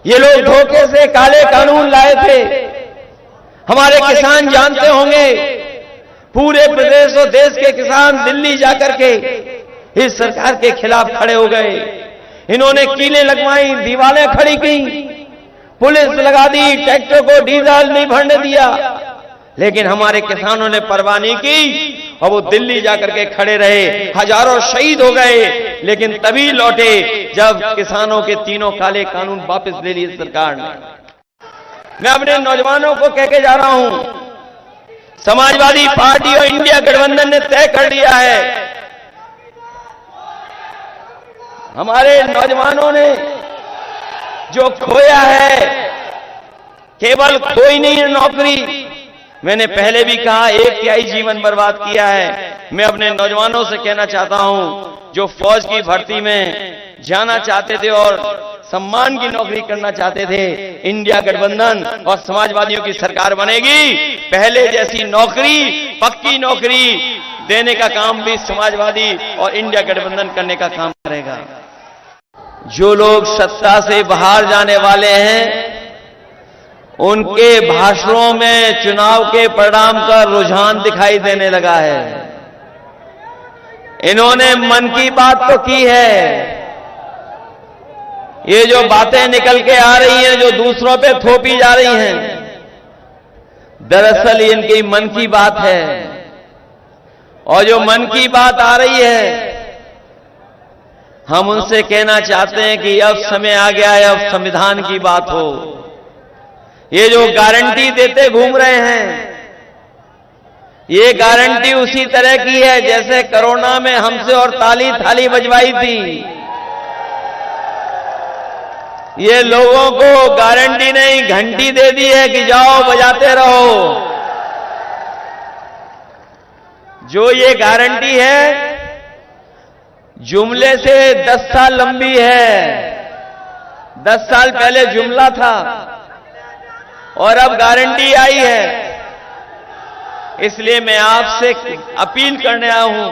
ये लोग धोखे से काले कानून लाए थे। हमारे किसान जानते होंगे, पूरे प्रदेश और देश के किसान दिल्ली जाकर के इस सरकार के खिलाफ खड़े हो गए। इन्होंने कीलें लगवाई, दीवारें खड़ी की, पुलिस लगा दी, ट्रैक्टर को डीजल नहीं भरने दिया, लेकिन हमारे किसानों ने परवाह नहीं की और वो दिल्ली जाकर के खड़े रहे। हजारों शहीद हो गए, लेकिन तभी लौटे जब किसानों के तीनों काले कानून वापस ले लिए सरकार ने। मैं अपने नौजवानों को कह के जा रहा हूं, समाजवादी पार्टी और इंडिया गठबंधन ने तय कर लिया है, हमारे नौजवानों ने जो खोया है, केवल खोई नहीं है नौकरी, मैंने पहले भी कहा 1/3 जीवन बर्बाद किया है। मैं अपने नौजवानों से कहना चाहता हूं, जो फौज की भर्ती में जाना चाहते थे और सम्मान की नौकरी करना चाहते थे, इंडिया गठबंधन और समाजवादियों की सरकार बनेगी, पहले जैसी नौकरी, पक्की नौकरी देने का काम भी समाजवादी और इंडिया गठबंधन करने का काम करेगा। जो लोग सत्ता से बाहर जाने वाले हैं, उनके भाषणों में चुनाव के परिणाम का रुझान दिखाई देने लगा है। इन्होंने मन की बात तो की है, ये जो बातें निकल के आ रही हैं, जो दूसरों पे थोपी जा रही हैं, दरअसल इनकी मन की बात है। और जो मन की बात आ रही है, हम उनसे कहना चाहते हैं कि अब समय आ गया है, अब संविधान की बात हो। ये जो गारंटी देते घूम रहे हैं, ये गारंटी उसी तरह की है जैसे कोरोना में हमसे और ताली थाली बजवाई थी। ये लोगों को गारंटी नहीं, घंटी दे दी है कि जाओ बजाते रहो। जो ये गारंटी है, जुमले से 10 साल लंबी है। 10 साल पहले जुमला था और अब गारंटी आई है। इसलिए मैं आपसे अपील करने आया हूं,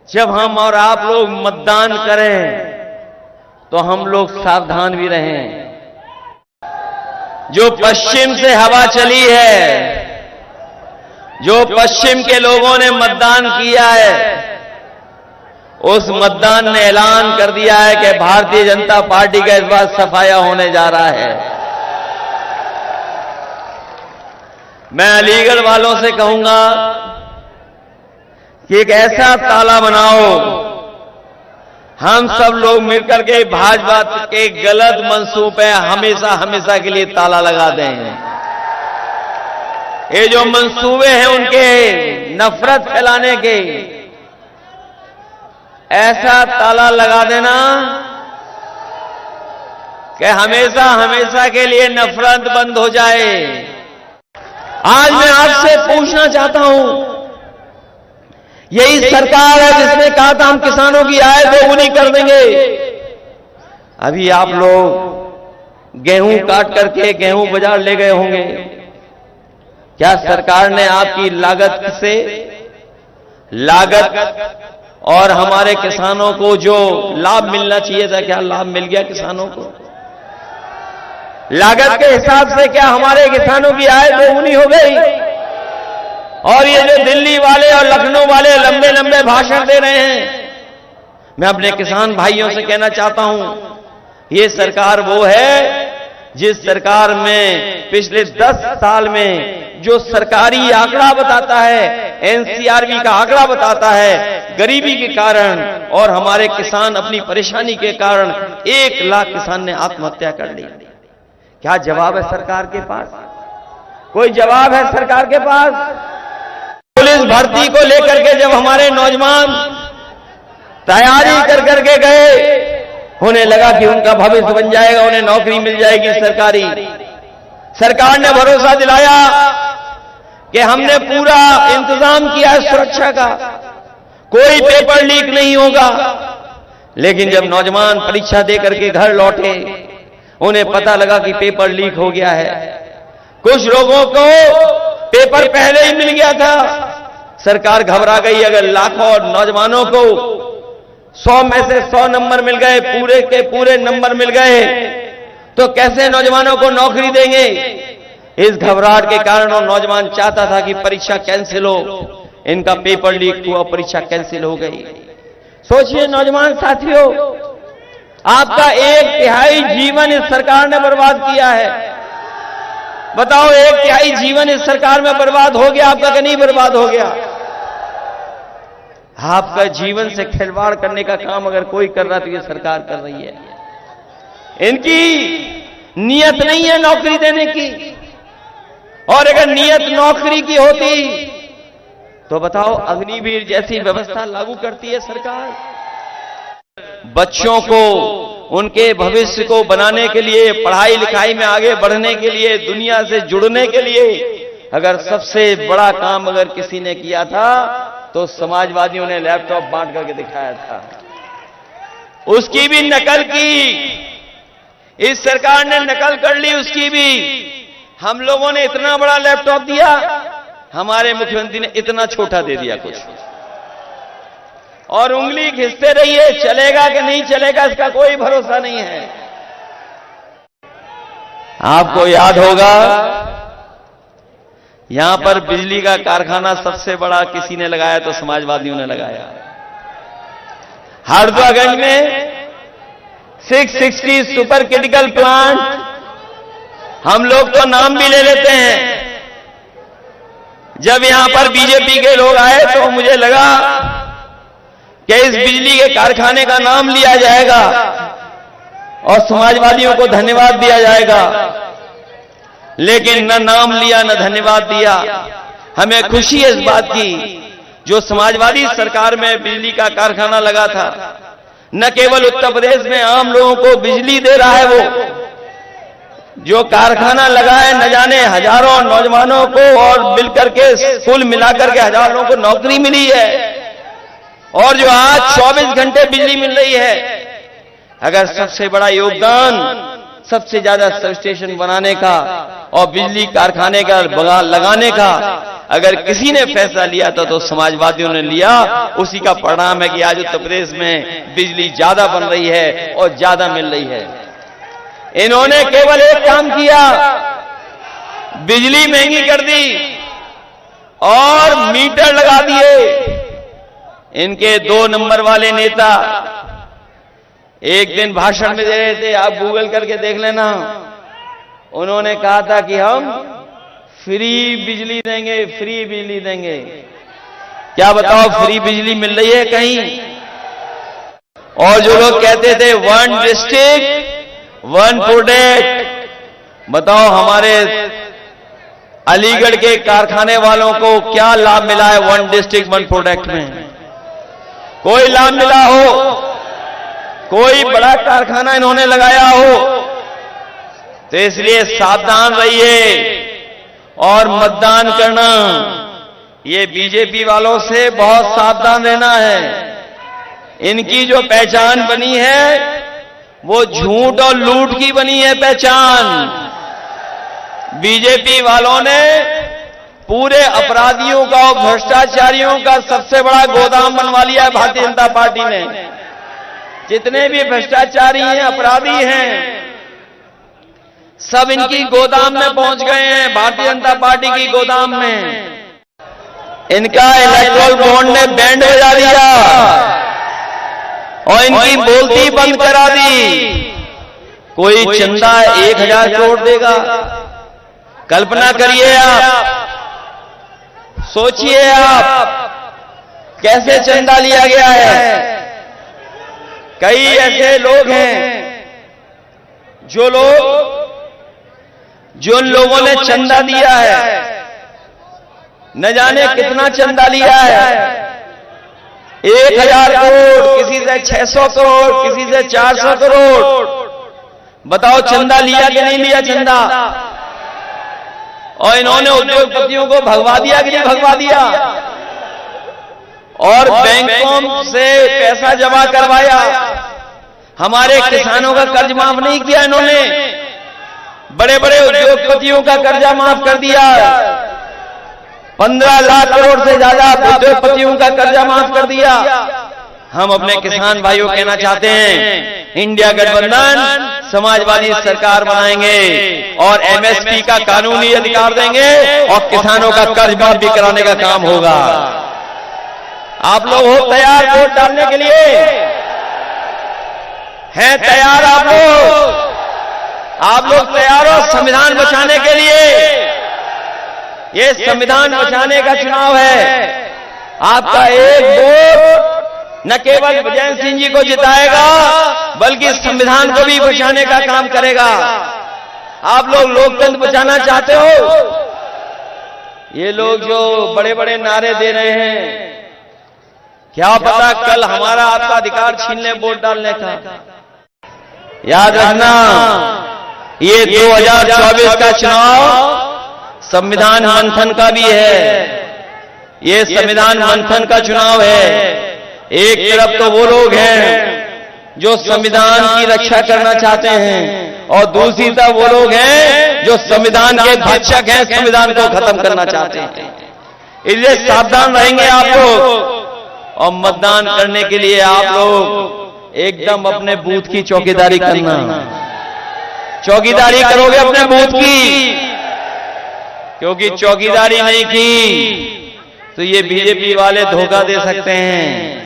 जब हम और आप लोग मतदान करें तो हम लोग सावधान भी रहें। जो पश्चिम से हवा चली है, जो पश्चिम के लोगों ने मतदान किया है, उस मतदान ने ऐलान कर दिया है कि भारतीय जनता पार्टी का इस बार सफाया होने जा रहा है। मैं अलीगढ़ वालों से कहूंगा कि एक ऐसा ताला बनाओ, हम सब लोग मिलकर के भाजपा के गलत मंसूबे हमेशा हमेशा के लिए ताला लगा दें। ये जो मंसूबे हैं उनके नफरत फैलाने के, ऐसा ताला लगा देना कि हमेशा हमेशा के लिए नफरत बंद हो जाए। आज मैं आपसे पूछना चाहता हूं, यही सरकार है जिसने कहा था हम किसानों की आय दोगुनी कर देंगे। अभी आप लोग गेहूं काट करके गेहूं बाजार ले गए होंगे। क्या सरकार ने आपकी लागत और हमारे किसानों को जो लाभ मिलना चाहिए था, क्या लाभ मिल गया किसानों को? लागत के हिसाब से क्या हमारे किसानों की आय दोगुनी हो गई? और ये जो दिल्ली वाले और लखनऊ वाले लंबे लंबे भाषण दे रहे हैं, मैं अपने किसान भाइयों से कहना चाहता हूं, ये सरकार वो है जिस सरकार में पिछले 10 साल में जो सरकारी आंकड़ा बताता है, एनसीआरबी का आंकड़ा बताता है, गरीबी के कारण और हमारे किसान अपनी परेशानी के कारण 1 लाख किसान ने आत्महत्या कर ली। क्या जवाब है सरकार के पास? कोई जवाब है सरकार के पास? पुलिस भर्ती को लेकर के जब हमारे नौजवान तैयारी कर करके गए, उन्हें लगा कि उनका भविष्य बन जाएगा, उन्हें नौकरी मिल जाएगी सरकारी। सरकार ने भरोसा दिलाया कि हमने पूरा इंतजाम किया है सुरक्षा का, कोई पेपर लीक नहीं होगा। लेकिन जब नौजवान परीक्षा दे करके घर लौटे, उन्हें पता लगा कि पेपर लीक हो गया है। कुछ लोगों को पेपर पहले ही मिल गया था। सरकार घबरा गई। अगर लाखों नौजवानों को 100 में से 100 नंबर मिल गए, पूरे के पूरे नंबर मिल गए, तो कैसे नौजवानों को नौकरी देंगे? इस घबराहट के कारण वो नौजवान चाहता था कि परीक्षा कैंसिल हो, इनका पेपर लीक हुआ, परीक्षा कैंसिल हो गई। सोचिए नौजवान साथियों, आपका 1/3 जीवन इस सरकार ने बर्बाद किया है। बताओ 1/3 जीवन इस सरकार में बर्बाद हो गया, आपका कि नहीं बर्बाद हो गया? आपका जीवन से खिलवाड़ करने का काम अगर कोई कर रहा तो ये सरकार कर रही है। इनकी नियत नहीं है नौकरी देने की, और अगर नियत नौकरी की होती तो बताओ अग्निवीर जैसी व्यवस्था लागू करती है सरकार। बच्चों को उनके भविष्य को बनाने के लिए, पढ़ाई लिखाई में आगे बढ़ने के लिए, दुनिया से जुड़ने के लिए अगर सबसे बड़ा काम अगर किसी ने किया था तो समाजवादियों ने लैपटॉप बांट करके दिखाया था। उसकी भी नकल की, इस सरकार ने नकल कर ली उसकी भी। हम लोगों ने इतना बड़ा लैपटॉप दिया, हमारे मुख्यमंत्री ने इतना छोटा दे दिया कुछ, और उंगली घिसते रहिए, चलेगा कि नहीं चलेगा इसका कोई भरोसा नहीं है। आपको याद होगा यहां पर बिजली का कारखाना सबसे बड़ा किसी ने लगाया तो समाजवादियों ने लगाया। हरदोगंज में 660 सुपर क्रिटिकल प्लांट, हम लोग तो नाम भी ले लेते हैं। जब यहां पर बीजेपी के लोग आए तो मुझे लगा कि इस बिजली के कारखाने का नाम लिया जाएगा और समाजवादियों को धन्यवाद दिया जाएगा, लेकिन न नाम लिया न धन्यवाद दिया। हमें खुशी है इस बात की, जो समाजवादी सरकार में बिजली का कारखाना लगा था, न केवल उत्तर प्रदेश में आम लोगों को बिजली दे रहा है, वो जो कारखाना लगा है न जाने हजारों नौजवानों को और मिलकर के कुल मिलाकर के हजारों लोगों को नौकरी मिली है, और जो आज 24 घंटे बिजली मिल रही है। अगर सबसे बड़ा योगदान सबसे ज्यादा सब स्टेशन बनाने का और बिजली कारखाने का लगाने का अगर किसी ने फैसला लिया था तो समाजवादियों ने लिया। उसी का परिणाम है कि आज उत्तर प्रदेश में बिजली ज्यादा बन रही है और ज्यादा मिल रही है। इन्होंने केवल एक काम किया, बिजली महंगी कर दी और मीटर लगा दिए। इनके 2 नंबर वाले नेता एक दिन भाषण में दे रहे थे, आप गूगल करके देख लेना। उन्होंने कहा था कि हम फ्री बिजली देंगे, फ्री बिजली देंगे। क्या बताओ फ्री बिजली मिल रही है कहीं? और जो लोग कहते थे 1 डिस्ट्रिक्ट 1 प्रोडक्ट, बताओ हमारे अलीगढ़ के कारखाने वालों को क्या लाभ मिला है 1 डिस्ट्रिक्ट 1 प्रोडक्ट में? कोई लाभ मिला हो? कोई बड़ा कारखाना इन्होंने लगाया हो? तो इसलिए सावधान रहिए और मतदान करना। ये बीजेपी वालों से बहुत सावधान रहना है। इनकी जो पहचान बनी है वो झूठ और लूट की बनी है पहचान। बीजेपी वालों ने पूरे अपराधियों का और भ्रष्टाचारियों का सबसे बड़ा गोदाम बनवा लिया है भारतीय जनता पार्टी ने। जितने भी भ्रष्टाचारी हैं, अपराधी हैं, सब इनकी गोदाम में पहुंच गए हैं, भारतीय जनता पार्टी की गोदाम में। इनका इलेक्टोरल बॉन्ड ने बैंड बजा दिया और इनकी बोलती बंद करा दी। कोई चंदा 1000 करोड़ देगा? कल्पना करिए आप, सोचिए आप कैसे चंदा लिया गया है। कई ऐसे लोग हैं जो लोगों ने चंदा दिया है, न जाने कितना चंदा लिया है। 1000 करोड़, किसी से 600 करोड़, किसी से 400 करोड़। बताओ चंदा लिया कि नहीं लिया चंदा? और इन्होंने उद्योगपतियों को भगवा दिया कि नहीं भगवा दिया? और बैंकों से पैसा जमा करवाया। हमारे किसानों का कर्ज माफ नहीं किया इन्होंने, बड़े बड़े उद्योगपतियों का कर्जा माफ कर दिया। 15 लाख करोड़ से ज्यादा उद्योगपतियों का कर्जा माफ कर दिया। हम अपने किसान भाइयों कहना चाहते हैं, इंडिया गठबंधन समाजवादी सरकार बनाएंगे और एमएसपी का कानूनी अधिकार देंगे और किसानों का कर्ज माफ भी कराने का काम होगा। आप लोग हो तैयार वोट डालने के लिए? हैं तैयार आप लोग? आप लोग तैयार हो संविधान बचाने के लिए? ये संविधान बचाने का चुनाव है। आपका एक वोट न केवल विजय सिंह जी को जिताएगा बल्कि संविधान को भी बचाने का काम करेगा। आप लोग लोकतंत्र बचाना चाहते हो? ये लोग जो बड़े बड़े नारे दे रहे हैं, क्या पता कल हमारा आपका अधिकार छीन ले वोट डालने का। याद रखना, ये 2024 का चुनाव संविधान मंथन का भी है। ये संविधान मंथन का चुनाव है। एक तरफ तो वो लोग हैं जो संविधान की रक्षा करना चाहते हैं और दूसरी तरफ वो लोग हैं जो संविधान के भक्षक हैं, संविधान को खत्म करना चाहते हैं। इसलिए सावधान रहेंगे आप लोग और मतदान करने के लिए आप लोग एकदम अपने बूथ की चौकीदारी करना। चौकीदारी करोगे अपने बूथ की, क्योंकि चौकीदारी नहीं की तो ये बीजेपी वाले धोखा दे सकते हैं।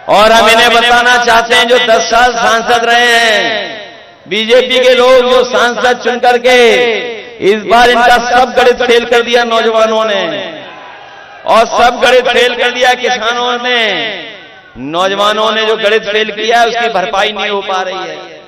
और हम इन्हें बताना चाहते हैं, जो 10 साल सांसद रहे हैं बीजेपी के लोग, जो सांसद चुन करके इस बार इनका सब गणित फेल कर दिया नौजवानों ने, और सब गणित फेल कर दिया किसानों ने। नौजवानों ने जो गणित फेल किया है उसकी भरपाई नहीं हो पा रही है।